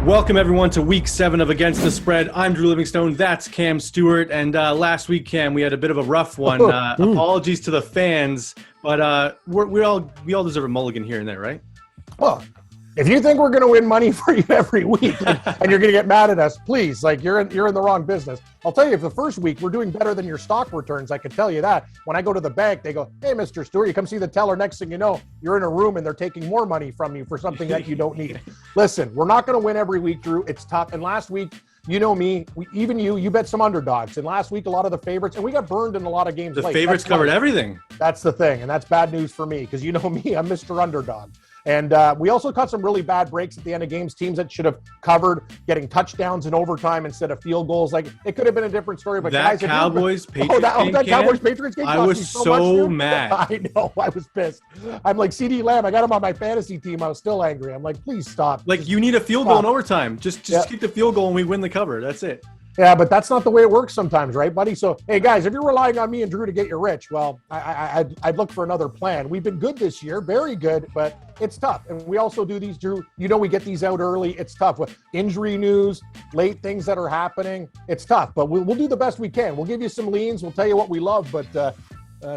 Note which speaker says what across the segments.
Speaker 1: Welcome, everyone, to Week 7 of Against the Spread. I'm Drew Livingstone. That's Cam Stewart. And last week, Cam, we had a bit of a rough one. Apologies to the fans, but we all deserve a mulligan here and there, right?
Speaker 2: Well, if you think we're going to win money for you every week and you're going to get mad at us, please, you're in the wrong business. I'll tell you, if the first week we're doing better than your stock returns, I can tell you that. When I go to the bank, they go, "Hey, Mr. Stewart, you come see the teller." Next thing you know, you're in a room and they're taking more money from you for something that you don't need. Listen, we're not going to win every week, Drew. It's tough. And last week, you know me, you bet some underdogs. And last week, a lot of the favorites, and we got burned in a lot of games.
Speaker 1: The favorites covered everything.
Speaker 2: That's the thing. And that's bad news for me because you know me, I'm Mr. Underdog. And we also caught some really bad breaks at the end of games. Teams that should have covered, getting touchdowns in overtime instead of field goals. It could have been a different story. But
Speaker 1: that
Speaker 2: guys,
Speaker 1: Cowboys-Patriots game,
Speaker 2: I
Speaker 1: was so mad.
Speaker 2: I know. I was pissed. I'm like, CD Lamb, I got him on my fantasy team. I was still angry. I'm like, please stop.
Speaker 1: You need a field goal in overtime. Just keep the field goal and we win the cover. That's it.
Speaker 2: Yeah, but that's not the way it works sometimes, right, buddy? So, hey, guys, if you're relying on me and Drew to get you rich, well, I'd look for another plan. We've been good this year, very good, but it's tough. And we also do these, Drew. You know we get these out early. It's tough with injury news, late things that are happening. It's tough, but we'll do the best we can. We'll give you some leans. We'll tell you what we love, but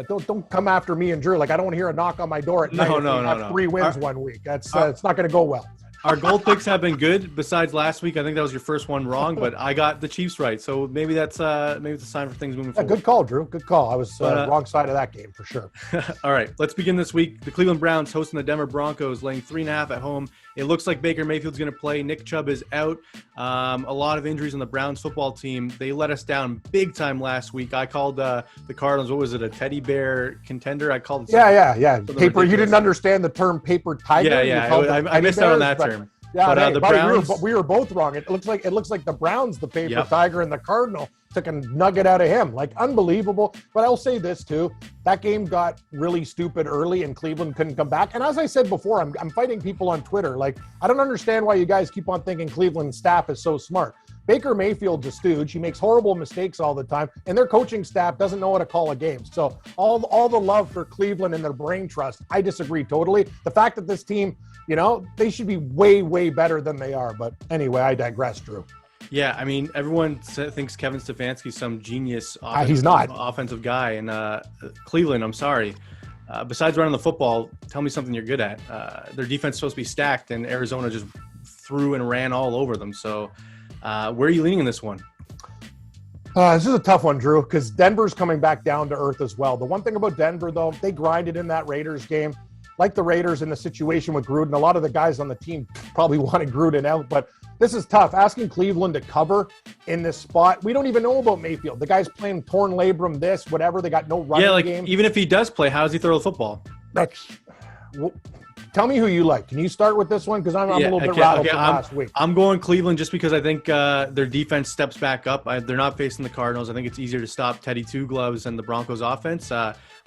Speaker 2: don't come after me and Drew. I don't want to hear a knock on my door at night. No. 3 wins 1 week. That's it's not going to go well.
Speaker 1: Our gold picks have been good. Besides last week, I think that was your first one wrong, but I got the Chiefs right. So maybe it's a sign for things moving forward.
Speaker 2: Good call, Drew. Good call. I was wrong side of that game for sure.
Speaker 1: All right, let's begin this week. The Cleveland Browns hosting the Denver Broncos, laying 3.5 at home. It looks like Baker Mayfield's going to play. Nick Chubb is out. A lot of injuries on the Browns football team. They let us down big time last week. I called the Cardinals, what was it, a teddy bear contender? I called it.
Speaker 2: Yeah. Paper. You didn't understand the term paper tiger.
Speaker 1: Yeah. I missed out on that term.
Speaker 2: Yeah, but the Browns. We were both wrong. It looks like the Browns, the paper tiger, and the Cardinal took a nugget out of him. Unbelievable. But I'll say this too: that game got really stupid early, and Cleveland couldn't come back. And as I said before, I'm fighting people on Twitter. I don't understand why you guys keep on thinking Cleveland staff is so smart. Baker Mayfield's a stooge. He makes horrible mistakes all the time, and their coaching staff doesn't know how to call a game. So all the love for Cleveland and their brain trust, I disagree totally. The fact that this team, they should be way, way better than they are. But anyway, I digress, Drew.
Speaker 1: Yeah, I mean, everyone thinks Kevin Stefanski's some genius
Speaker 2: he's not.
Speaker 1: Offensive guy. And Cleveland, I'm sorry. Besides running the football, tell me something you're good at. Their defense is supposed to be stacked, and Arizona just threw and ran all over them. So where are you leaning in this one?
Speaker 2: This is a tough one, Drew, because Denver's coming back down to earth as well. The one thing about Denver, though, they grinded in that Raiders game. Like the Raiders in the situation with Gruden, a lot of the guys on the team probably wanted Gruden out, but this is tough. Asking Cleveland to cover in this spot, we don't even know about Mayfield. The guy's playing torn labrum, this, whatever. They got no running game.
Speaker 1: Even if he does play, how does he throw the football?
Speaker 2: Tell me who you like. Can you start with this one? Because I'm a little bit rattled from last week.
Speaker 1: I'm going Cleveland just because I think their defense steps back up. They're not facing the Cardinals. I think it's easier to stop Teddy Two Gloves and the Broncos offense.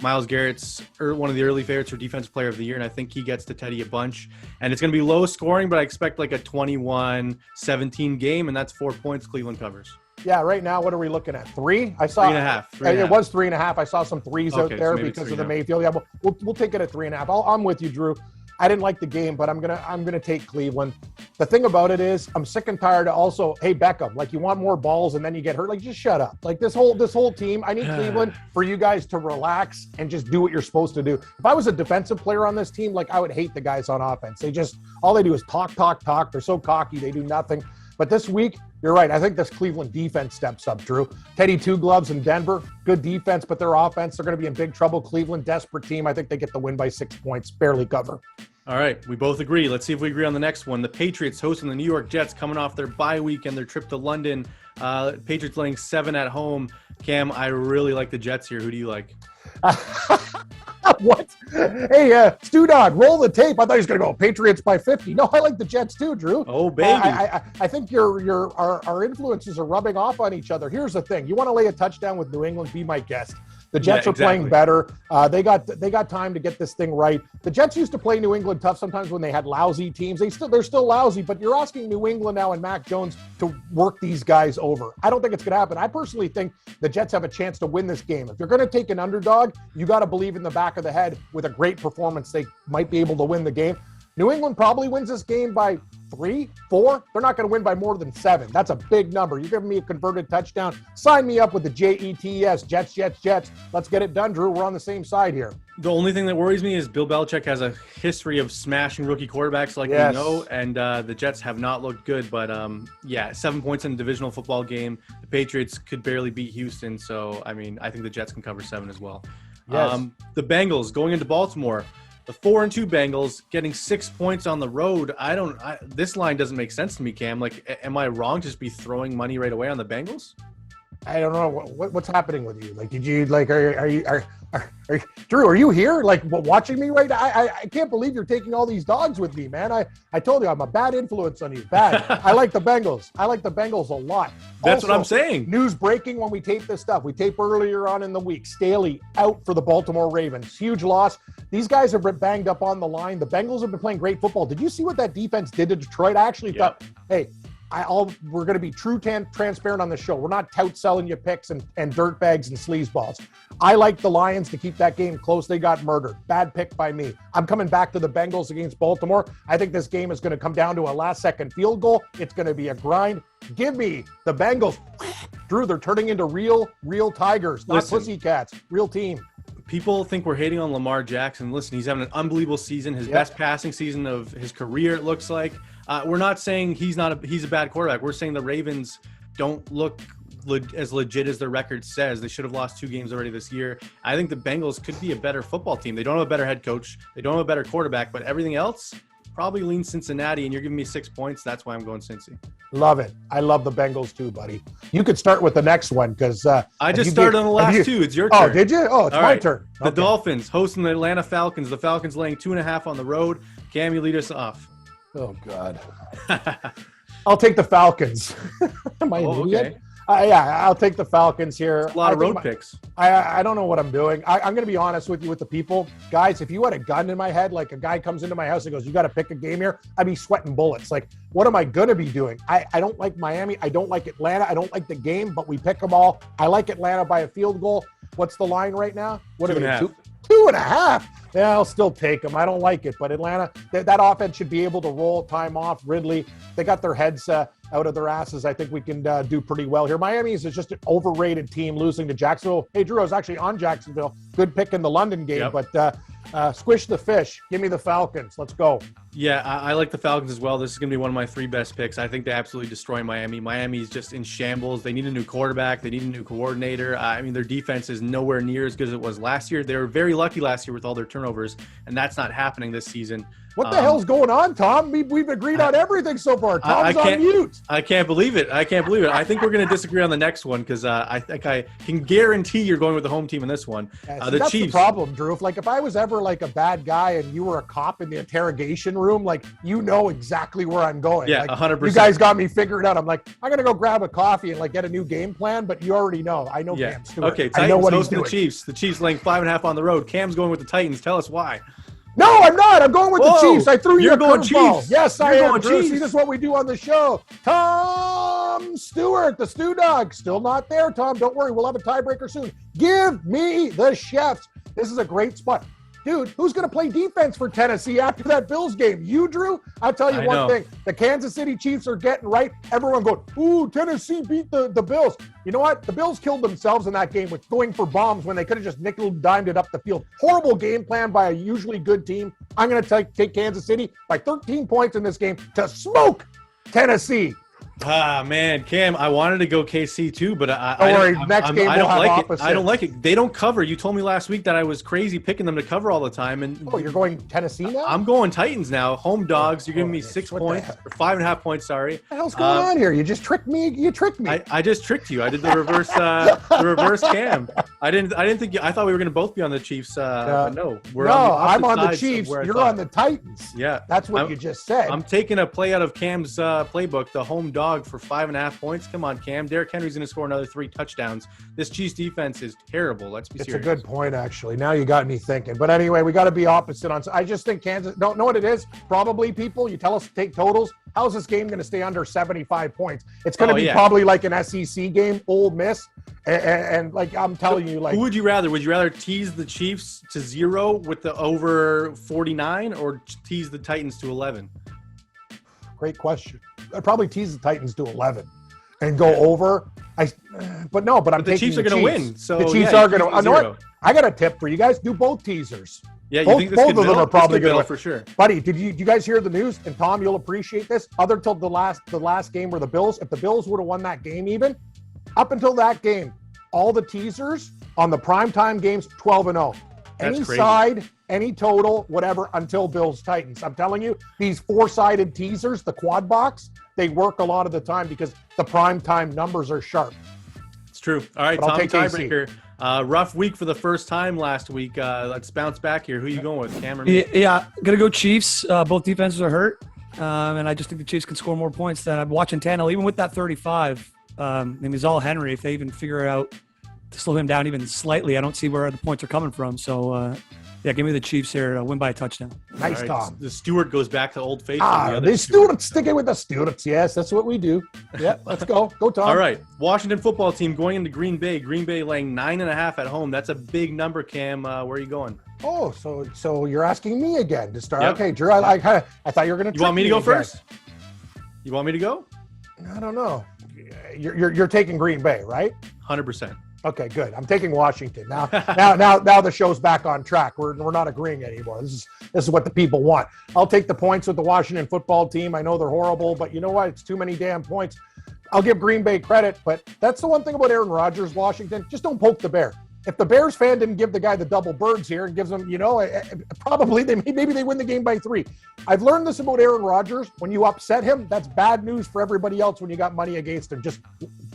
Speaker 1: Myles Garrett's one of the early favorites for Defensive Player of the Year, and I think he gets to Teddy a bunch. And it's going to be low scoring, but I expect a 21-17 game, and that's 4 points Cleveland covers.
Speaker 2: Yeah, right now, what are we looking at? 3? I saw
Speaker 1: 3.5.
Speaker 2: It was 3.5. I saw some threes out there because of the Mayfield. Yeah, we'll take it at 3.5. I'm with you, Drew. I didn't like the game, but I'm gonna take Cleveland. The thing about it is, I'm sick and tired of also, hey Beckham, you want more balls and then you get hurt. Just shut up. This whole team. I need Cleveland for you guys to relax and just do what you're supposed to do. If I was a defensive player on this team, I would hate the guys on offense. All they do is talk. They're so cocky, they do nothing. But this week, you're right. I think this Cleveland defense steps up, Drew. Teddy Two Gloves in Denver, good defense, but their offense, they're going to be in big trouble. Cleveland, desperate team. I think they get the win by 6 points, barely cover.
Speaker 1: All right, we both agree. Let's see if we agree on the next one. The Patriots hosting the New York Jets coming off their bye week and their trip to London. Patriots laying 7 at home. Cam, I really like the Jets here. Who do you like?
Speaker 2: What? Hey, Stew Dog, roll the tape. I thought he was going to go Patriots by 50. No, I like the Jets too, Drew.
Speaker 1: Oh, baby.
Speaker 2: I think our influences are rubbing off on each other. Here's the thing. You want to lay a touchdown with New England, be my guest. The Jets are playing better. They got time to get this thing right. The Jets used to play New England tough sometimes when they had lousy teams. They're still lousy, but you're asking New England now and Mac Jones to work these guys over. I don't think it's going to happen. I personally think the Jets have a chance to win this game. If you're going to take an underdog, you got to believe in the back of the head with a great performance. They might be able to win the game. New England probably wins this game by 3, 4. They're not going to win by more than 7. That's a big number. You're giving me a converted touchdown. Sign me up with the Jets, Jets, Jets, Jets. Let's get it done, Drew. We're on the same side here.
Speaker 1: The only thing that worries me is Bill Belichick has a history of smashing rookie quarterbacks like we know, and the Jets have not looked good. But, 7 points in a divisional football game. The Patriots could barely beat Houston. So, I think the Jets can cover 7 as well.
Speaker 2: Yes.
Speaker 1: The Bengals going into Baltimore. The 4-2 Bengals getting 6 points on the road. This line doesn't make sense to me, Cam. Like, am I wrong to just be throwing money right away on the Bengals?
Speaker 2: I don't know what's happening with you. Like, did you are you Drew? Are you here? Like, watching me right now? I can't believe you're taking all these dogs with me, man. I told you I'm a bad influence on you. Bad. I like the Bengals. I like the Bengals a lot.
Speaker 1: That's
Speaker 2: also,
Speaker 1: what I'm saying.
Speaker 2: News breaking when we tape this stuff. We tape earlier on in the week. Staley out for the Baltimore Ravens. Huge loss. These guys have been banged up on the line. The Bengals have been playing great football. Did you see what that defense did to Detroit? I actually thought, hey, we're going to be true transparent on the show. We're not tout selling you picks and dirtbags and sleazeballs. I like the Lions to keep that game close. They got murdered. Bad pick by me. I'm coming back to the Bengals against Baltimore. I think this game is going to come down to a last-second field goal. It's going to be a grind. Give me the Bengals. Drew, they're turning into real Tigers, not pussycats. Real team.
Speaker 1: People think we're hating on Lamar Jackson. Listen, he's having an unbelievable season, his best passing season of his career, it looks like. We're not saying he's a bad quarterback. We're saying the Ravens don't look as legit as their record says. They should have lost 2 games already this year. I think the Bengals could be a better football team. They don't have a better head coach. They don't have a better quarterback, but everything else probably leans Cincinnati, and you're giving me 6 points. That's why I'm going Cincy.
Speaker 2: Love it. I love the Bengals too, buddy. You could start with the next one because
Speaker 1: I just started on the last 2. It's your turn.
Speaker 2: Oh, did you? Oh, it's my turn.
Speaker 1: The Dolphins hosting the Atlanta Falcons. The Falcons laying 2.5 on the road. Cam, you lead us off.
Speaker 2: Oh, God. I'll take the Falcons. Am I an idiot?
Speaker 1: Okay.
Speaker 2: I'll take the Falcons here.
Speaker 1: A lot of road picks.
Speaker 2: I don't know what I'm doing. I'm going to be honest with you, with the people. Guys, if you had a gun in my head, like a guy comes into my house and goes, you got to pick a game here, I'd be sweating bullets. Like, what am I going to be doing? I don't like Miami. I don't like Atlanta. I don't like the game, but we pick them all. I like Atlanta by a field goal. What's the line right now? What
Speaker 1: 2.5.
Speaker 2: 2.5. Yeah, I'll still take them. I don't like it, but Atlanta, that offense should be able to roll time off. Ridley, they got their heads out of their asses. I think we can do pretty well here. Miami is just an overrated team losing to Jacksonville. Hey, Drew, I was actually on Jacksonville. Good pick in the London game, but squish the fish. Give me the Falcons. Let's go.
Speaker 1: Yeah, I like the Falcons as well. This is going to be one of my 3 best picks. I think they absolutely destroy Miami. Miami's just in shambles. They need a new quarterback. They need a new coordinator. Their defense is nowhere near as good as it was last year. They were very lucky last year with all their turnovers, and that's not happening this season.
Speaker 2: What the hell's going on, Tom? We've agreed on everything so far. Tom's on mute.
Speaker 1: I can't believe it. I think we're going to disagree on the next one because I think I can guarantee you're going with the home team in this one. The
Speaker 2: that's
Speaker 1: Chiefs.
Speaker 2: The problem, Drew. If I was ever like a bad guy and you were a cop in the interrogation room, like, you know exactly where I'm going.
Speaker 1: Yeah,
Speaker 2: like,
Speaker 1: 100%.
Speaker 2: You guys got me figured out. I'm like, I'm going to go grab a coffee and like get a new game plan, but you already know. I know Cam Stewart.
Speaker 1: Okay,
Speaker 2: I know what he's
Speaker 1: hosting
Speaker 2: doing.
Speaker 1: the Chiefs. The Chiefs laying 5.5 on the road. Cam's going with the Titans. Tell us why.
Speaker 2: No, I'm not. I'm going with the Chiefs. I threw you a curveball. Yes, I am. Drew. See, this is what we do on the show. Tom Stewart, the Stew Dog, still not there, Tom. Don't worry. We'll have a tiebreaker soon. Give me the Chefs. This is a great spot. Dude, who's going to play defense for Tennessee after that Bills game? You, Drew? I'll tell you one thing. The Kansas City Chiefs are getting right. Everyone going, ooh, Tennessee beat the Bills. You know what? The Bills killed themselves in that game with going for bombs when they could have just nickel-dimed it up the field. Horrible game plan by a usually good team. I'm going to take Kansas City by 13 points in this game to smoke Tennessee.
Speaker 1: Ah, man, Cam, I wanted to go KC too, but I
Speaker 2: don't like
Speaker 1: it. I don't like it. They don't cover. You told me last week that I was crazy picking them to cover all the time. And
Speaker 2: you're going Tennessee now?
Speaker 1: I'm going Titans now. Home dogs. You're giving me 6 points or 5.5 points. Sorry.
Speaker 2: What the hell's going on here? You just tricked me. You tricked me.
Speaker 1: I just tricked you. I did the reverse. The reverse Cam. I didn't think. I thought we were going to both be on the Chiefs. But no,
Speaker 2: I'm on the Chiefs. You're on the Titans.
Speaker 1: Yeah,
Speaker 2: that's what you just said.
Speaker 1: I'm taking a play out of Cam's playbook. The home dog for 5.5 points. Come on, Cam. Derrick Henry's going to score another 3 touchdowns. This Chiefs defense is terrible. Let's be serious.
Speaker 2: It's a good point, actually. Now you got me thinking. But anyway, we got to be opposite on. I just think Kansas. Don't know what it is. Probably people. You tell us to take totals. How's this game going to stay under 75 points? It's going to be probably like an SEC game, Ole Miss, and like I'm telling you, like.
Speaker 1: Who would you rather? Would you rather tease the Chiefs to 0 with the over 49, or tease the Titans to 11?
Speaker 2: Great question. I'd probably tease the Titans to 11 and go over. But I'm
Speaker 1: the
Speaker 2: taking
Speaker 1: Chiefs are going to win. So
Speaker 2: the Chiefs are going to. I know what? I got a tip for you guys. Do both teasers.
Speaker 1: Yeah,
Speaker 2: both,
Speaker 1: you think this
Speaker 2: both
Speaker 1: could
Speaker 2: of them are probably going to
Speaker 1: for sure.
Speaker 2: Buddy, did you guys hear the news? And Tom, you'll appreciate this. Other till the last game where the Bills, if the Bills would have won that game, even up until that game, all the teasers on the primetime games 12-0. Any
Speaker 1: crazy.
Speaker 2: side, any total, whatever, until Bills Titans. I'm telling you, these 4-sided teasers, the quad box, they work a lot of the time because the primetime numbers are sharp.
Speaker 1: It's true. All right,
Speaker 2: But I'll
Speaker 1: Tom,
Speaker 2: take
Speaker 1: tiebreaker. Rough week for the first time last week. Let's bounce back here. Who are you going with, Cam or me?
Speaker 3: Yeah, gonna go Chiefs. Both defenses are hurt, and I just think the Chiefs can score more points than I'm watching Tannehill. Even with that 35, he's all Henry. If they even figure out to slow him down even slightly, I don't see where the points are coming from. So, give me the Chiefs here. Win by a touchdown.
Speaker 2: Nice,
Speaker 1: right,
Speaker 2: Tom.
Speaker 1: The Stewart goes back to Old Faithful.
Speaker 2: The Stewarts. Sticking with the Stewarts. Yes, that's what we do. Yeah, let's go. Go, Tom.
Speaker 1: All right. Washington football team going into Green Bay. Green Bay laying 9.5 at home. That's a big number, Cam. Where are you going?
Speaker 2: Oh, so you're asking me again to start.
Speaker 1: Yep.
Speaker 2: Okay, Drew, I thought you were going to.
Speaker 1: You want me to go first? You want me to go?
Speaker 2: I don't know. You're taking Green Bay, right?
Speaker 1: 100%.
Speaker 2: Okay, good. I'm taking Washington now. Now the show's back on track. We're not agreeing anymore. This is what the people want. I'll take the points with the Washington football team. I know they're horrible, but you know what? It's too many damn points. I'll give Green Bay credit, but that's the one thing about Aaron Rodgers, Washington. Just don't poke the bear. If the Bears fan didn't give the guy the double birds here and gives him, probably maybe they win the game by 3. I've learned this about Aaron Rodgers. When you upset him, that's bad news for everybody else when you got money against him. Just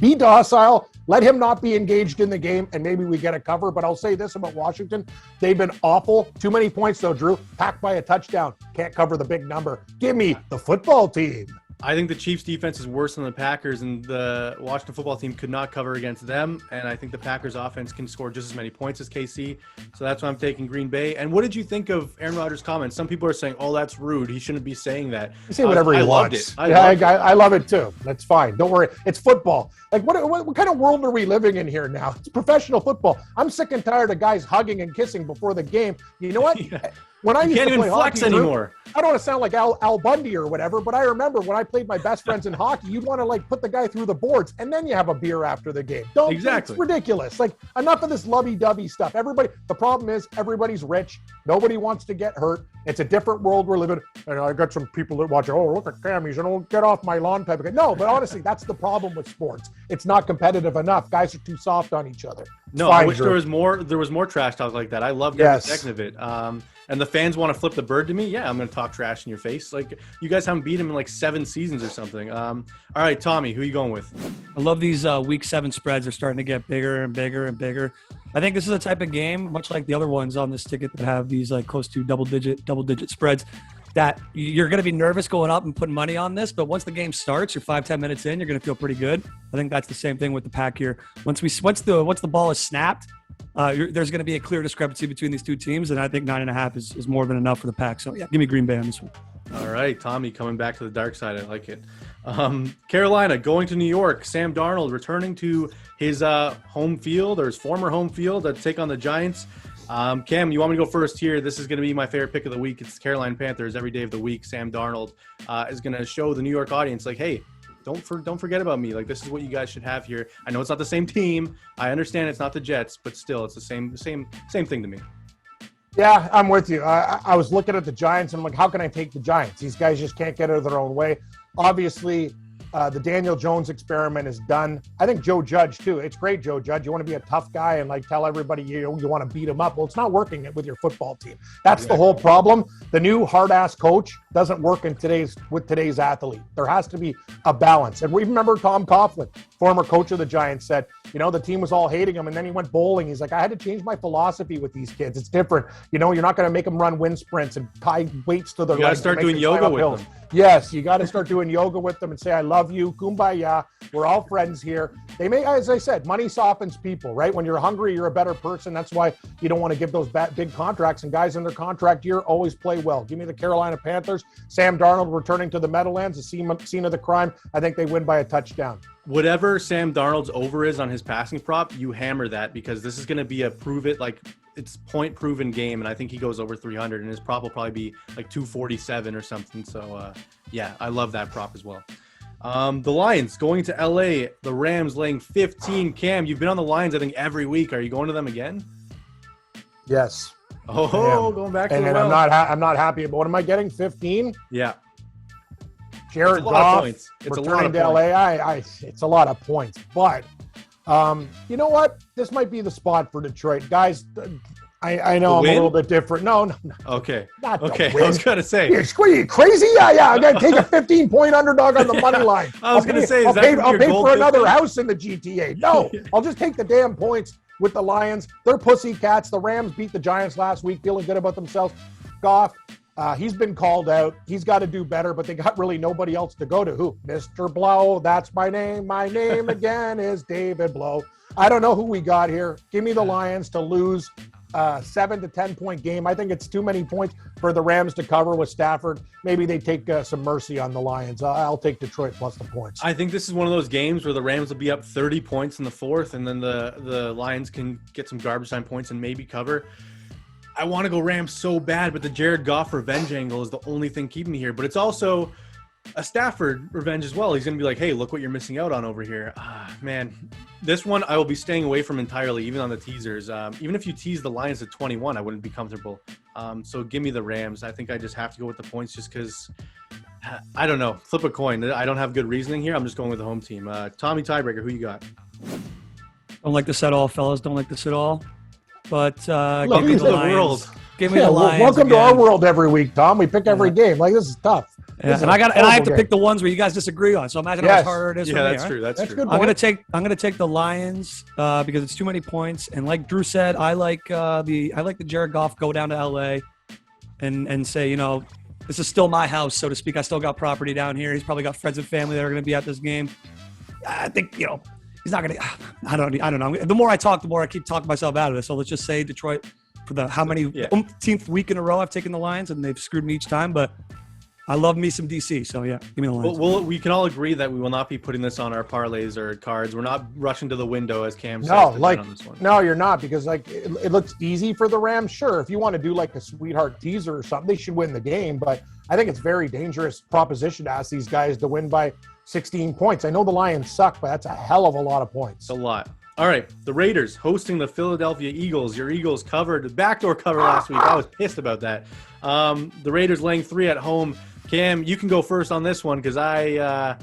Speaker 2: be docile, let him not be engaged in the game, and maybe we get a cover. But I'll say this about Washington. They've been awful. Too many points, though, Drew. Packed by a touchdown. Can't cover the big number. Give me the football team.
Speaker 1: I think the Chiefs defense is worse than the Packers, and the Washington football team could not cover against them. And I think the Packers offense can score just as many points as KC. So that's why I'm taking Green Bay. And what did you think of Aaron Rodgers' comments? Some people are saying, "Oh, that's rude. He shouldn't be saying that."
Speaker 2: You say whatever he wants. I love it too. That's fine. Don't worry. It's football. Like what kind of world are we living in here now? It's professional football. I'm sick and tired of guys hugging and kissing before the game. You know what?
Speaker 1: Yeah.
Speaker 2: When I used
Speaker 1: can't
Speaker 2: to
Speaker 1: even
Speaker 2: play
Speaker 1: flex
Speaker 2: hockey,
Speaker 1: anymore.
Speaker 2: I don't want to sound like Al Bundy or whatever, but I remember when I played my best friends in hockey, you'd want to put the guy through the boards and then you have a beer after the game.
Speaker 1: Exactly.
Speaker 2: It's ridiculous. Enough of this lovey-dovey stuff. The problem is everybody's rich. Nobody wants to get hurt. It's a different world we're living. And I got some people that watch, oh, look at Cam, he's get off my lawn type of guy. No, but honestly, that's the problem with sports. It's not competitive enough. Guys are too soft on each other.
Speaker 1: No, I wish there was more trash talk like that. I love every second of it. And the fans want to flip the bird to me. Yeah, I'm going to talk trash in your face. You guys haven't beat him in 7 seasons or something. All right, Tommy, who are you going with?
Speaker 3: I love these week 7 spreads. They're starting to get bigger and bigger and bigger. I think this is a type of game, much like the other ones on this ticket that have these close to double digit spreads, that you're going to be nervous going up and putting money on this. But once the game starts, you're 5-10 minutes in, you're going to feel pretty good. I think that's the same thing with the pack here. Once the ball is snapped, there's going to be a clear discrepancy between these two teams, and I think 9.5 is more than enough for the pack. So, yeah, give me Green Bay on this one.
Speaker 1: All right, Tommy coming back to the dark side. I like it. Carolina going to New York. Sam Darnold returning to his home field or his former home field to take on the Giants. Cam, you want me to go first here? This is going to be my favorite pick of the week. It's Carolina Panthers every day of the week. Sam Darnold is going to show the New York audience, hey, don't forget about me. This is what you guys should have here. I know it's not the same team. I understand it's not the Jets, but still, it's the same thing to me.
Speaker 2: Yeah, I'm with you. I was looking at the Giants, and I'm like, how can I take the Giants? These guys just can't get out of their own way. Obviously, the Daniel Jones experiment is done. I think Joe Judge, too. It's great, Joe Judge. You want to be a tough guy and tell everybody you want to beat him up. Well, it's not working with your football team. That's the whole problem. The new hard-ass coach doesn't work with today's athlete. There has to be a balance. And we remember Tom Coughlin, former coach of the Giants, said, the team was all hating him, and then he went bowling. He's like, I had to change my philosophy with these kids. It's different. You're not going to make them run wind sprints and tie weights to their legs.
Speaker 1: You got to start doing yoga with them.
Speaker 2: Yes, you got to start doing yoga with them and say, I love you, kumbaya, we're all friends here. They may, as I said, money softens people, right? When you're hungry, you're a better person. That's why you don't want to give those big contracts, and guys in their contract year always play well. Give me the Carolina Panthers. Sam Darnold returning to the Meadowlands, the scene of the crime. I think they win by a touchdown. Whatever
Speaker 1: Sam Darnold's over is on his passing prop, you hammer that, because this is going to be a prove it. it's point proven game, and I think he goes over 300, and his prop will probably be like 247 or something. So yeah, I love that prop as well. The Lions going to LA, the Rams laying 15. Cam, you've been on the Lions I think every week. Are you going to them again?
Speaker 2: Yes.
Speaker 1: Oh, going back to
Speaker 2: and
Speaker 1: the well.
Speaker 2: I'm not happy. But what am I getting? 15?
Speaker 1: Yeah.
Speaker 2: Jared Goff returning to LA. It's a lot of points. But you know what? This might be the spot for Detroit. Guys, I know I'm a little bit different. No.
Speaker 1: Okay.
Speaker 2: Not
Speaker 1: okay. I was going to say.
Speaker 2: You're crazy? Yeah. I'm going to take a 15-point underdog on the money line.
Speaker 1: I was going to say,
Speaker 2: I'll pay for another house in the GTA. No, I'll just take the damn points with the Lions. They're pussycats. The Rams beat the Giants last week, feeling good about themselves. Goff, he's been called out. He's got to do better, but they got really nobody else to go to. Who? Mr. Blow. That's my name. My name again is David Blow. I don't know who we got here. Give me the Lions to lose 7 to 10 point game. I think it's too many points for the Rams to cover with Stafford. Maybe they take some mercy on the Lions. I'll take Detroit plus the points.
Speaker 1: I think this is one of those games where the Rams will be up 30 points in the fourth, and then the Lions can get some garbage time points and maybe cover. I want to go Rams so bad, but the Jared Goff revenge angle is the only thing keeping me here. But it's also a Stafford revenge as well. He's going to be like, hey, look what you're missing out on over here. Man, this one I will be staying away from entirely, even on the teasers. Even if you tease the Lions at 21, I wouldn't be comfortable. So give me the Rams. I think I just have to go with the points just because, I don't know, flip a coin. I don't have good reasoning here. I'm just going with the home team. Tommy Tiebreaker, who you got?
Speaker 3: Don't like this at all, fellas. Don't like this at all. But
Speaker 1: give me the Lions.
Speaker 3: Give me the Lions.
Speaker 2: Welcome to our world every week, Tom. We pick every game. Like, this is tough.
Speaker 3: Yeah, and I have to pick the ones where you guys disagree on. So imagine how much harder it is.
Speaker 1: Yeah, that's true. That's true.
Speaker 3: I'm gonna take the Lions because it's too many points. And like Drew said, I like the Jared Goff go down to LA and say, you know, this is still my house, so to speak. I still got property down here. He's probably got friends and family that are going to be at this game. I think, you know, he's not going to. I don't know. The more I talk, the more I keep talking myself out of this. So let's just say Detroit for the how many umpteenth week in a row I've taken the Lions, and they've screwed me each time, but. I love me some DC, so yeah, give me the Lions.
Speaker 1: We can all agree that we will not be putting this on our parlays or cards. We're not rushing to the window, as Cam said. On this one.
Speaker 2: No, you're not, because like it looks easy for the Rams. Sure, if you want to do like a sweetheart teaser or something, they should win the game. But I think it's very dangerous proposition to ask these guys to win by 16 points. I know the Lions suck, but that's a hell of a lot of points.
Speaker 1: It's a lot. All right, the Raiders hosting the Philadelphia Eagles. Your Eagles covered backdoor cover last week. I was pissed about that. The Raiders laying 3 at home. Cam, you can go first on this one because I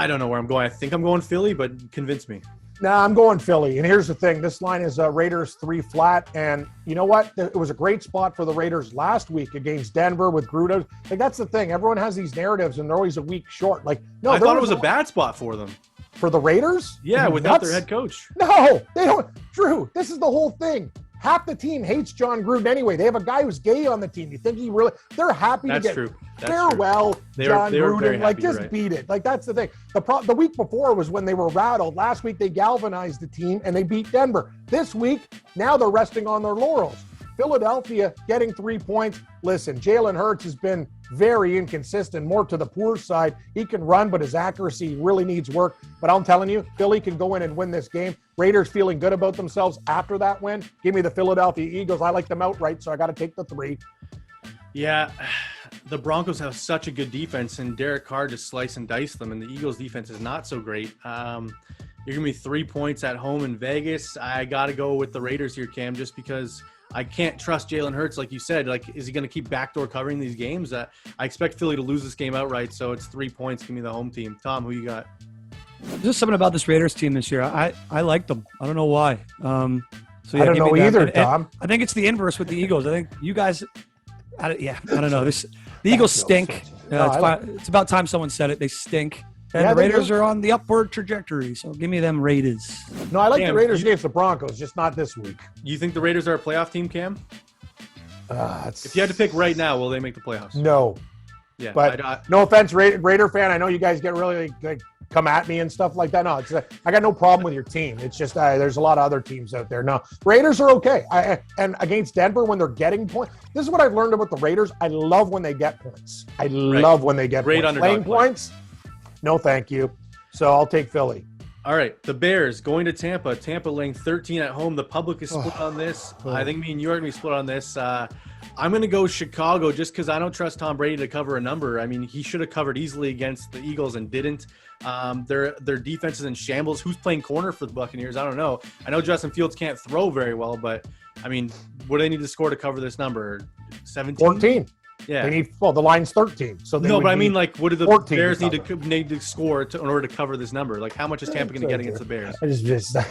Speaker 1: don't know where I'm going. I think I'm going Philly, but convince me.
Speaker 2: Nah, I'm going Philly. And here's the thing. This line is Raiders 3 flat. And you know what? It was a great spot for the Raiders last week against Denver with Gruda. Like, that's the thing. Everyone has these narratives, and they're always a week short. Like, no,
Speaker 1: I thought it was a bad spot for them.
Speaker 2: For the Raiders?
Speaker 1: Yeah, without their head coach.
Speaker 2: No, they don't. Drew, this is the whole thing. Half the team hates John Gruden anyway. They have a guy who's gay on the team. You think he really – they're happy to get farewell John Gruden. Like, just beat it. Like, that's the thing. The week before was when they were rattled. Last week, they galvanized the team, and they beat Denver. This week, now they're resting on their laurels. Philadelphia getting 3 points. Listen, Jalen Hurts has been very inconsistent, more to the poor side. He can run, but his accuracy really needs work. But I'm telling you, Philly can go in and win this game. Raiders feeling good about themselves after that win. Give me the Philadelphia Eagles. I like them outright, so I got to take the 3.
Speaker 1: Yeah, the Broncos have such a good defense, and Derek Carr just slice and dice them, and the Eagles' defense is not so great. You're going to be 3 points at home in Vegas. I got to go with the Raiders here, Cam, just because I can't trust Jalen Hurts, like you said. Like, is he going to keep backdoor covering these games? I expect Philly to lose this game outright, so it's 3 points. Give me the home team. Tom, who you got?
Speaker 3: There's just something about this Raiders team this year. I like them. I don't know why. So yeah,
Speaker 2: I don't know either, Tom.
Speaker 3: I think it's the inverse with the Eagles. I think you guys I don't know. The Eagles stink. It's about time someone said it. They stink. And the Raiders are on the upward trajectory, so give me them Raiders.
Speaker 2: No, I like the Raiders against the Broncos, just not this week.
Speaker 1: You think the Raiders are a playoff team, Cam? If you had to pick right now, will they make the playoffs?
Speaker 2: No.
Speaker 1: Yeah,
Speaker 2: but no offense, Raider fan. I know you guys get really like come at me and stuff like that. No, I got no problem with your team. It's just there's a lot of other teams out there. No, Raiders are okay. And against Denver when they're getting points. This is what I've learned about the Raiders. I love when they get points. Love when they get
Speaker 1: great
Speaker 2: points. Playing points. No, thank you. So I'll take Philly.
Speaker 1: All right, the Bears going to Tampa. Tampa laying 13 at home. The public is split on this. I think me and you are going to be split on this. I'm going to go Chicago just because I don't trust Tom Brady to cover a number. I mean, he should have covered easily against the Eagles and didn't. Their defense is in shambles. Who's playing corner for the Buccaneers? I don't know. I know Justin Fields can't throw very well, but, I mean, what do they need to score to cover this number? 17?
Speaker 2: 14.
Speaker 1: Yeah.
Speaker 2: They need, well, the line's 13. So
Speaker 1: no, but I mean, like, what do the Bears need to score in order to cover this number? Like, how much is Tampa going to get against the Bears?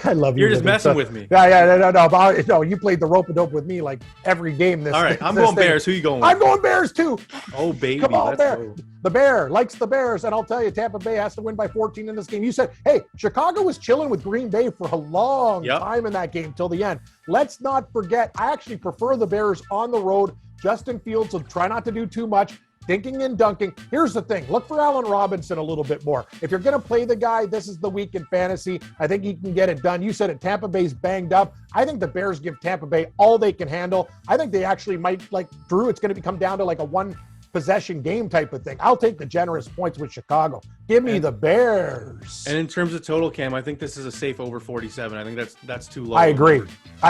Speaker 2: I love you.
Speaker 1: You're just messing with me.
Speaker 2: No. You played the rope-a-dope with me like every game.
Speaker 1: All right, I'm going Bears. Who are you going with?
Speaker 2: I'm going Bears too.
Speaker 1: Oh, baby.
Speaker 2: Come on, Bear. The Bear likes the Bears, and I'll tell you, Tampa Bay has to win by 14 in this game. You said, hey, Chicago was chilling with Green Bay for a long time in that game till the end. Let's not forget, I actually prefer the Bears on the road. Justin Fields will try not to do too much, dinking and dunking. Here's the thing. Look for Allen Robinson a little bit more. If you're going to play the guy, this is the week in fantasy. I think he can get it done. You said it, Tampa Bay's banged up. I think the Bears give Tampa Bay all they can handle. I think they actually might, like Drew, it's going to come down to like a one-possession game type of thing. I'll take the generous points with Chicago. Give me the Bears.
Speaker 1: And in terms of total, Cam, I think this is a safe over 47. I think that's too low.
Speaker 2: I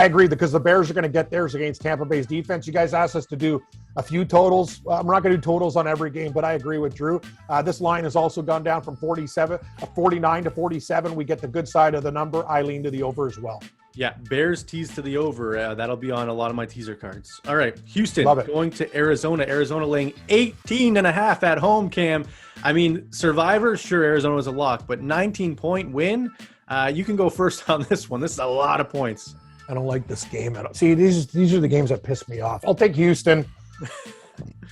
Speaker 2: agree because the Bears are going to get theirs against Tampa Bay's defense. You guys asked us to do a few totals. I'm not going to do totals on every game, but I agree with Drew. This line has also gone down from 49 to 47. We get the good side of the number. I lean to the over as well.
Speaker 1: Yeah, Bears tease to the over. That'll be on a lot of my teaser cards. All right, Houston going to Arizona. Arizona laying 18.5 at home, Cam. I mean, Survivor, sure, Arizona was a lock, but 19-point win. You can go first on this one. This is a lot of points.
Speaker 2: I don't like this game at all. See, these are the games that piss me off. I'll take Houston.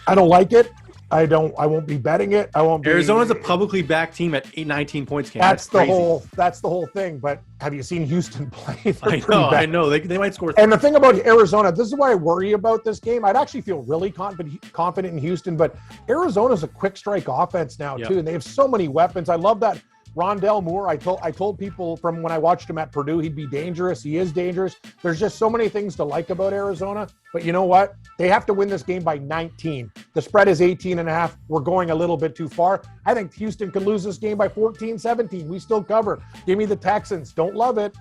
Speaker 2: I don't like it. I won't be betting it.
Speaker 1: Arizona's a publicly backed team at 19 points, Cam.
Speaker 2: That's the whole thing. But have you seen Houston play?
Speaker 1: I know. They might score.
Speaker 2: And the thing about Arizona, this is why I worry about this game. I'd actually feel really confident in Houston, but Arizona's a quick strike offense now too, and they have so many weapons. I love that. Rondell Moore, I told people from when I watched him at Purdue, he'd be dangerous. He is dangerous. There's just so many things to like about Arizona. But you know what? They have to win this game by 19. The spread is 18.5. We're going a little bit too far. I think Houston can lose this game by 14, 17. We still cover. Give me the Texans. Don't love it.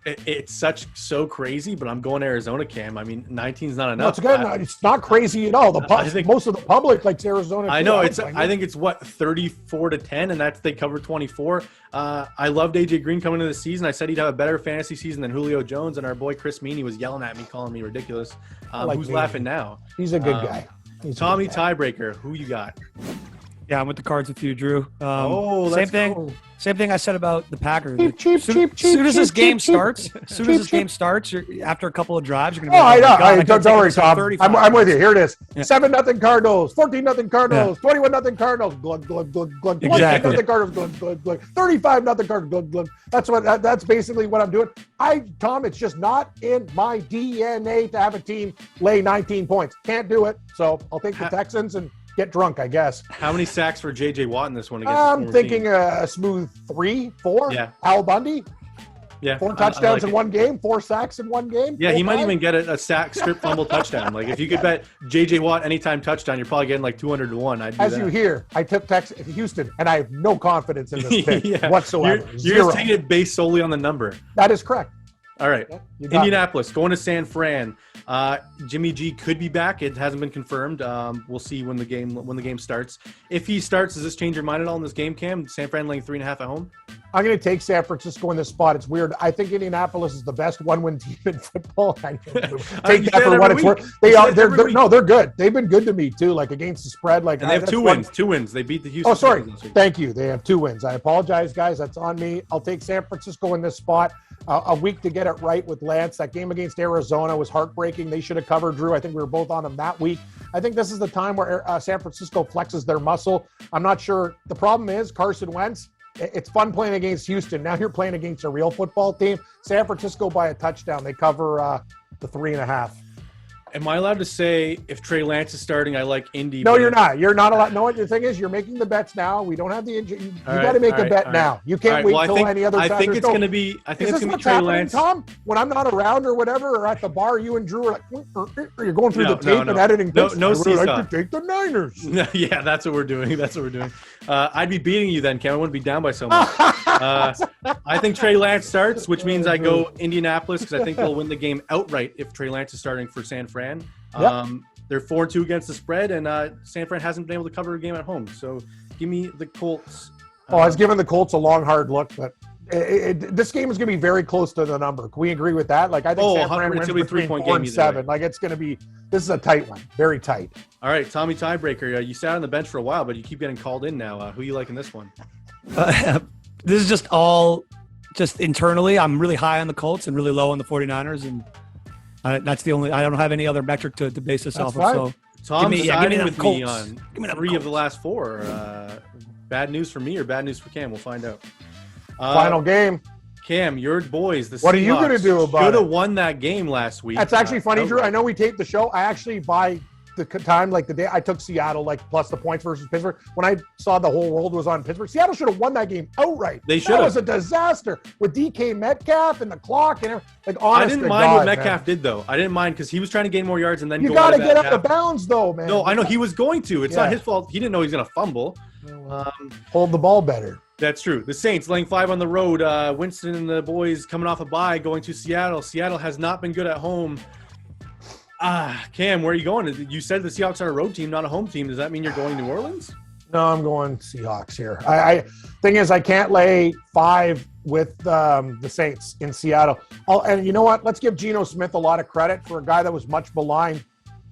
Speaker 2: It's
Speaker 1: so crazy, but I'm going Arizona, Cam. I mean, 19 is not enough.
Speaker 2: No, it's good. It's not crazy at all. Most of the public likes Arizona.
Speaker 1: I know. I think it's 34-10, and they cover 24. I loved AJ Green coming into the season. I said he'd have a better fantasy season than Julio Jones, and our boy Chris Meany was yelling at me, calling me ridiculous. Who's laughing now?
Speaker 2: He's a good guy.
Speaker 1: Tommy Tiebreaker, who you got?
Speaker 3: Yeah, I'm with the cards with you, Drew.
Speaker 1: Same thing.
Speaker 3: Cool. Same thing I said about the Packers.
Speaker 2: As
Speaker 3: soon as this game starts, after a couple of drives, you're going to be
Speaker 2: I know. Don't worry, Tom. I'm with you. Here it is. 7-0 Cardinals, 14-0 Cardinals, 21-0 Cardinals, glug, glug, glug, glug.
Speaker 3: Exactly.
Speaker 2: 28-0 Cardinals, glug, glug, glug. 35-0 Cardinals, glug, glug. That's basically what I'm doing. Tom, it's just not in my DNA to have a team lay 19 points. Can't do it. So I'll take the Texans and get drunk, I guess.
Speaker 1: How many sacks for J.J. Watt in this one?
Speaker 2: I'm thinking a smooth 3, 4.
Speaker 1: Yeah.
Speaker 2: Al Bundy.
Speaker 1: Yeah.
Speaker 2: 4 touchdowns in one game, 4 sacks in one game.
Speaker 1: Yeah, he might even get a sack, strip, fumble, touchdown. Like if you could bet J.J. Watt anytime touchdown, you're probably getting like 200-1.
Speaker 2: As you hear, I took Houston, and I have no confidence in this pick whatsoever.
Speaker 1: You're just taking it based solely on the number.
Speaker 2: That is correct.
Speaker 1: All right. Indianapolis going to San Fran. Jimmy G could be back. It hasn't been confirmed. We'll see when the game starts. If he starts, does this change your mind at all in this game, Cam? San Fran laying 3.5 at home?
Speaker 2: I'm going to take San Francisco in this spot. It's weird. I think Indianapolis is the best one-win team in football. Take that for what it's worth. They're good. They've been good to me too, like against the spread. Like,
Speaker 1: and they have 2 wins. 2 wins. They beat the Houston.
Speaker 2: Oh, sorry. Thank you. They have 2 wins. I apologize, guys. That's on me. I'll take San Francisco in this spot. A week to get it right with Lance. That game against Arizona was heartbreaking. They should have covered, Drew. I think we were both on them that week. I think this is the time where San Francisco flexes their muscle. I'm not sure. The problem is Carson Wentz. It's fun playing against Houston. Now you're playing against a real football team. San Francisco by a touchdown. They cover the 3.5.
Speaker 1: Am I allowed to say if Trey Lance is starting, I like Indy?
Speaker 2: No, you're not. You're not allowed. No, what the thing is, you're making the bets now. We don't have the injury. You got to make a bet now. You can't wait till any other time.
Speaker 1: I think it's going to be. I think it's going to be Trey Lance.
Speaker 2: Tom, when I'm not around or whatever, or at the bar, you and Drew are like, you're going through the tape and editing.
Speaker 1: No,
Speaker 2: I like to take the Niners.
Speaker 1: Yeah, that's what we're doing. I'd be beating you then, Cam. I wouldn't be down by so much. I think Trey Lance starts, which means I go Indianapolis because I think they'll win the game outright if Trey Lance is starting for San Fran.
Speaker 2: Yep.
Speaker 1: They're 4-2 against the spread, and San Fran hasn't been able to cover a game at home. So give me the Colts.
Speaker 2: I was giving the Colts a long, hard look, but this game is going to be very close to the number. Can we agree with that? Like, I think San Fran wins between 4 and 7. Like, it's going to be – this is a tight one, very tight.
Speaker 1: All right, Tommy Tiebreaker. You sat on the bench for a while, but you keep getting called in now. Who you like in this one?
Speaker 3: This is just all just internally. I'm really high on the Colts and really low on the 49ers, and that's the only – I don't have any other metric to base this off of. So
Speaker 1: Tom's siding with me
Speaker 3: Colts.
Speaker 1: on 3 of the last 4. Bad news for me or bad news for Cam? We'll find out.
Speaker 2: Final game.
Speaker 1: Cam, your boys, the Seahawks,
Speaker 2: what are you going to do about it?
Speaker 1: Should have won that game last week.
Speaker 2: That's actually funny, Drew. I know we taped the show. I actually, by the time, like the day, I took Seattle, like plus the points versus Pittsburgh. When I saw the whole world was on Pittsburgh, Seattle should have won that game outright.
Speaker 1: They should have.
Speaker 2: That was a disaster with DK Metcalf and the clock and everything. Like, honest
Speaker 1: I didn't mind what Metcalf did, though. I didn't mind because he was trying to gain more yards and then
Speaker 2: you got to get out of bounds, though, man.
Speaker 1: No, I know he was going to. It's not his fault. He didn't know he was going to fumble.
Speaker 2: Hold the ball better.
Speaker 1: That's true. The Saints laying 5 on the road. Winston and the boys coming off a bye, going to Seattle. Seattle has not been good at home. Cam, where are you going? You said the Seahawks are a road team, not a home team. Does that mean you're going New Orleans?
Speaker 2: No, I'm going Seahawks here. Thing is, I can't lay 5 with the Saints in Seattle. And you know what? Let's give Geno Smith a lot of credit for a guy that was much maligned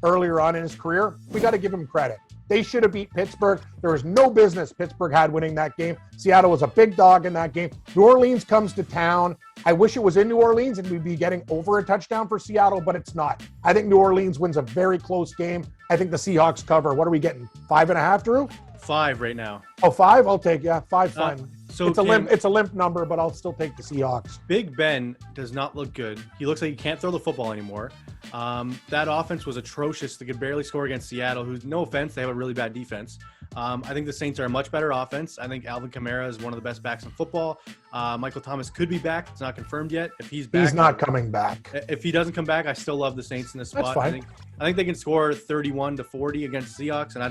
Speaker 2: earlier on in his career. We got to give him credit. They should have beat Pittsburgh. There was no business Pittsburgh had winning that game. Seattle was a big dog in that game. New Orleans comes to town. I wish it was in New Orleans and we'd be getting over a touchdown for Seattle, but it's not. I think New Orleans wins a very close game. I think the Seahawks cover. What are we getting? 5.5, Drew?
Speaker 1: 5 right now.
Speaker 2: Oh, 5? I'll take, 5 fine.
Speaker 1: So
Speaker 2: it's a limp number, but I'll still take the Seahawks.
Speaker 1: Big Ben does not look good. He looks like he can't throw the football anymore. That offense was atrocious. They could barely score against Seattle, who's, no offense, they have a really bad defense. I think the Saints are a much better offense. I think Alvin Kamara is one of the best backs in football. Michael Thomas could be back. It's not confirmed yet. If he's back,
Speaker 2: he's not coming back.
Speaker 1: If he doesn't come back, I still love the Saints in this spot.
Speaker 2: That's fine.
Speaker 1: I think they can score 31-40 against Seahawks, and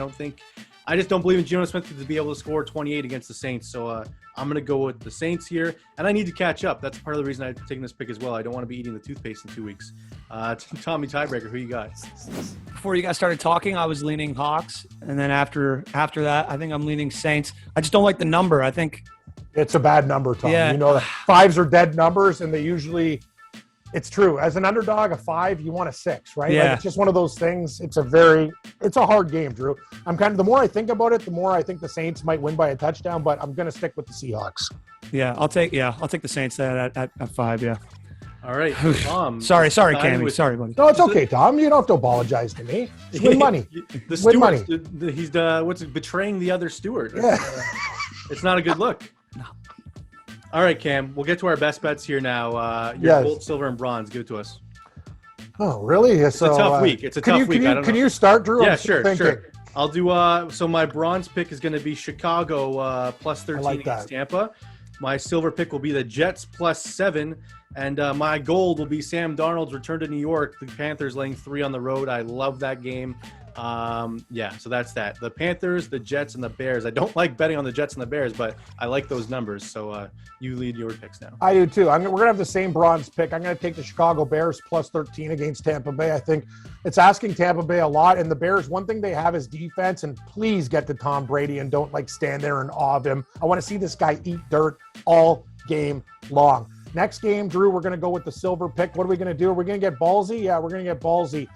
Speaker 1: I just don't believe in Geno Smith to be able to score 28 against the Saints. So I'm going to go with the Saints here, and I need to catch up. That's part of the reason I've taken this pick as well. I don't want to be eating the toothpaste in 2 weeks. Tommy Tiebreaker, who you got?
Speaker 3: Before you guys started talking, I was leaning Hawks, and then after that, I think I'm leaning Saints. I just don't like the number. I think
Speaker 2: it's a bad number, Tom.
Speaker 3: Yeah.
Speaker 2: You know that 5s are dead numbers, and they usually. It's true. As an underdog, a 5, you want a 6, right?
Speaker 3: Yeah.
Speaker 2: Like, it's just one of those things. It's a hard game, Drew. The more I think about it, the more I think the Saints might win by a touchdown, but I'm going to stick with the Seahawks.
Speaker 3: Yeah, I'll take the Saints at 5, yeah.
Speaker 1: All right, Tom.
Speaker 3: Sorry, Cammy. Sorry, buddy.
Speaker 2: No, it's okay, Tom. You don't have to apologize to me. Just win money.
Speaker 1: The Stewart, he's betraying the other Stewart.
Speaker 2: Yeah.
Speaker 1: It's not a good look. No. All right, Cam. We'll get to our best bets here now.
Speaker 2: Yes.
Speaker 1: Gold, silver, and bronze. Give it to us.
Speaker 2: Oh, really?
Speaker 1: It's a tough week. It's a tough week.
Speaker 2: Can you start, Drew?
Speaker 1: Yeah, sure. I'll do. So my bronze pick is going to be Chicago plus 13 against Tampa. My silver pick will be the Jets plus 7. And my gold will be Sam Darnold's return to New York. The Panthers laying 3 on the road. I love that game. So that's that. The Panthers, the Jets, and the Bears. I don't like betting on the Jets and the Bears, but I like those numbers. So you lead your picks now.
Speaker 2: I do too. We're going to have the same bronze pick. I'm going to take the Chicago Bears plus 13 against Tampa Bay. I think it's asking Tampa Bay a lot. And the Bears, one thing they have is defense. And please get to Tom Brady and don't stand there in awe of him. I want to see this guy eat dirt all game long. Next game, Drew, we're going to go with the silver pick. What are we going to do? Are we going to get ballsy? Yeah, we're going to get ballsy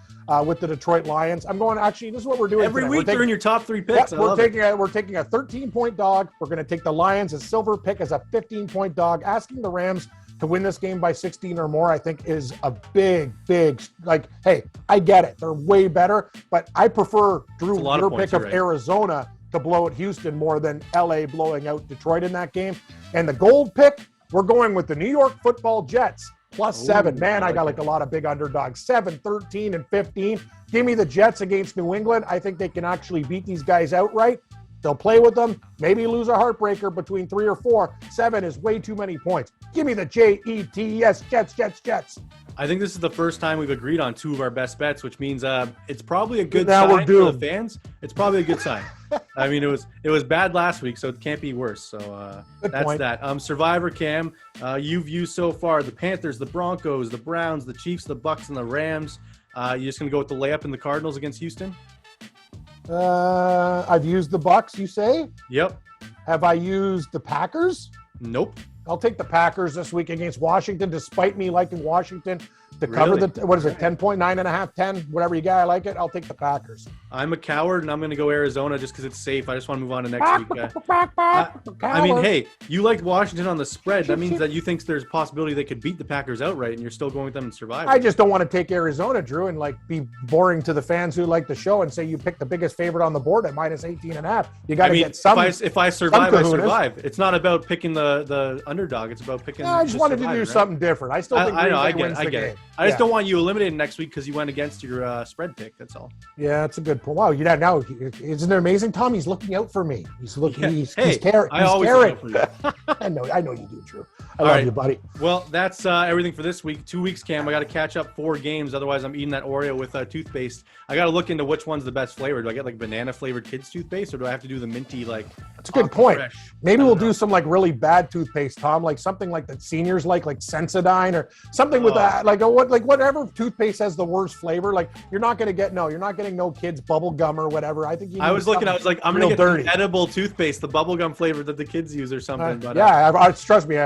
Speaker 2: with the Detroit Lions. This is what we're doing
Speaker 1: every week. They're in your top 3 picks.
Speaker 2: We're taking a 13-point dog. We're going to take the Lions. A silver pick as a 15-point dog. Asking the Rams to win this game by 16 or more, I think, is a big, hey, I get it. They're way better, but I prefer, Drew, your pick of Arizona to blow at Houston more than LA blowing out Detroit in that game. And the gold pick, we're going with the New York Football Jets +7. Man, I got like a lot of big underdogs. 7, 13, and 15. Give me the Jets against New England. I think they can actually beat these guys outright. They'll play with them, maybe lose a heartbreaker between 3 or 4. 7 is way too many points. Give me the Jets, Jets.
Speaker 1: I think this is the first time we've agreed on 2 of our best bets, which means it's probably a good
Speaker 2: Now we're
Speaker 1: sign for
Speaker 2: doomed.
Speaker 1: the fans. It's probably a good sign. I mean, it was bad last week, so it can't be worse. So that's
Speaker 2: point.
Speaker 1: that. Survivor Cam, you've used so far the Panthers, the Broncos, the Browns, the Chiefs, the Bucks, and the Rams. You just gonna go with the layup in the Cardinals against Houston?
Speaker 2: I've used the Bucks, you say?
Speaker 1: Yep.
Speaker 2: Have I used the Packers?
Speaker 1: Nope.
Speaker 2: I'll take the Packers this week against Washington, despite me liking Washington to
Speaker 1: Really?
Speaker 2: cover what is it, 10.9.5, 10, whatever you got. I like it. I'll take the Packers.
Speaker 1: I'm a coward, and I'm going to go Arizona just because it's safe. I just want to move on to next week. I mean, hey, you liked Washington on the spread. That means that you think there's a possibility they could beat the Packers outright, and you're still going with them in Survivor.
Speaker 2: I just don't want to take Arizona, Drew, and like be boring to the fans who like the show and say you picked the biggest favorite on the board at -18.5. You got to get some.
Speaker 1: If I survive, I
Speaker 2: kahunas.
Speaker 1: survive. It's not about picking the underdog. It's about picking.
Speaker 2: I just wanted to do something different. I still think Green Bay wins the game.
Speaker 1: I just don't want you eliminated next week because you went against your spread pick. That's all.
Speaker 2: Yeah, that's a good point. Wow, now isn't it amazing, Tom? He's looking out for me. He's looking.
Speaker 1: Yeah.
Speaker 2: He's
Speaker 1: Hey,
Speaker 2: caring.
Speaker 1: I always look out for you.
Speaker 2: I know you do, Drew. I
Speaker 1: All
Speaker 2: love
Speaker 1: right.
Speaker 2: you, buddy.
Speaker 1: Well, that's everything for this week. 2 weeks, Cam. I got to catch up 4 games. Otherwise, I'm eating that Oreo with toothpaste. I got to look into which one's the best flavor. Do I get like banana flavored kids toothpaste, or do I have to do the minty like?
Speaker 2: That's a good point.
Speaker 1: Fresh?
Speaker 2: Maybe
Speaker 1: I
Speaker 2: we'll
Speaker 1: don't know.
Speaker 2: do some like really bad toothpaste, Tom, like something like that seniors like Sensodyne or something with that, like whatever toothpaste has the worst flavor. Like you're not getting no kids bubble gum or whatever. I think you.
Speaker 1: I was looking. I was like, I'm gonna
Speaker 2: real
Speaker 1: get
Speaker 2: dirty.
Speaker 1: the edible toothpaste, the bubblegum flavor that the kids use or something. But
Speaker 2: trust me.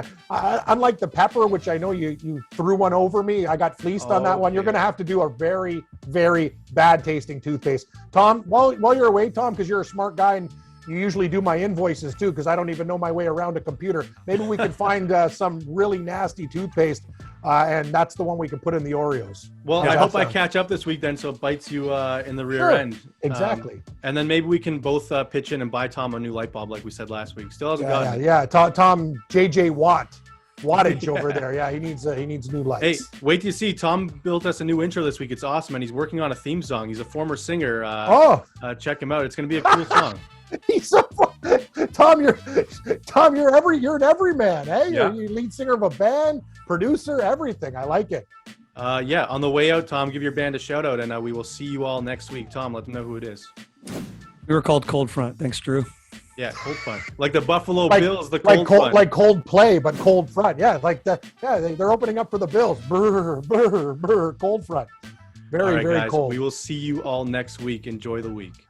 Speaker 2: Unlike the pepper, which I know you threw one over me, I got fleeced on that one. You're
Speaker 1: Okay.
Speaker 2: going to have to do a very, very bad tasting toothpaste. Tom, while you're away, Tom, because you're a smart guy and you usually do my invoices too, because I don't even know my way around a computer. Maybe we can find some really nasty toothpaste, and that's the one we can put in the Oreos.
Speaker 1: Well,
Speaker 2: How's
Speaker 1: I
Speaker 2: that
Speaker 1: hope I
Speaker 2: sound?
Speaker 1: catch up this week then, so it bites you in the rear
Speaker 2: Sure.
Speaker 1: end.
Speaker 2: Exactly.
Speaker 1: And then maybe we can both pitch in and buy Tom a new light bulb, like we said last week. Still hasn't gotten it.
Speaker 2: Yeah. Tom, JJ wattage over there. Yeah, he needs new lights.
Speaker 1: Hey, wait till you see. Tom built us a new intro this week. It's awesome, and he's working on a theme song. He's a former singer. Check him out. It's going to be a cool song.
Speaker 2: He's so fun. Tom, you're an everyman. Hey,
Speaker 1: Yeah.
Speaker 2: you're lead singer of a band, producer, everything. I like it.
Speaker 1: Yeah, on the way out, Tom, give your band a shout out, and we will see you all next week. Tom, let them know who it is.
Speaker 3: We were called Cold Front. Thanks, Drew.
Speaker 1: Yeah, Cold Front. Like the Buffalo Bills, the Cold Front.
Speaker 2: Like cold play, but cold front. Yeah, they're opening up for the Bills. Brr, brr, brr, cold front.
Speaker 1: All right,
Speaker 2: Very
Speaker 1: guys,
Speaker 2: cold.
Speaker 1: we will see you all next week. Enjoy the week.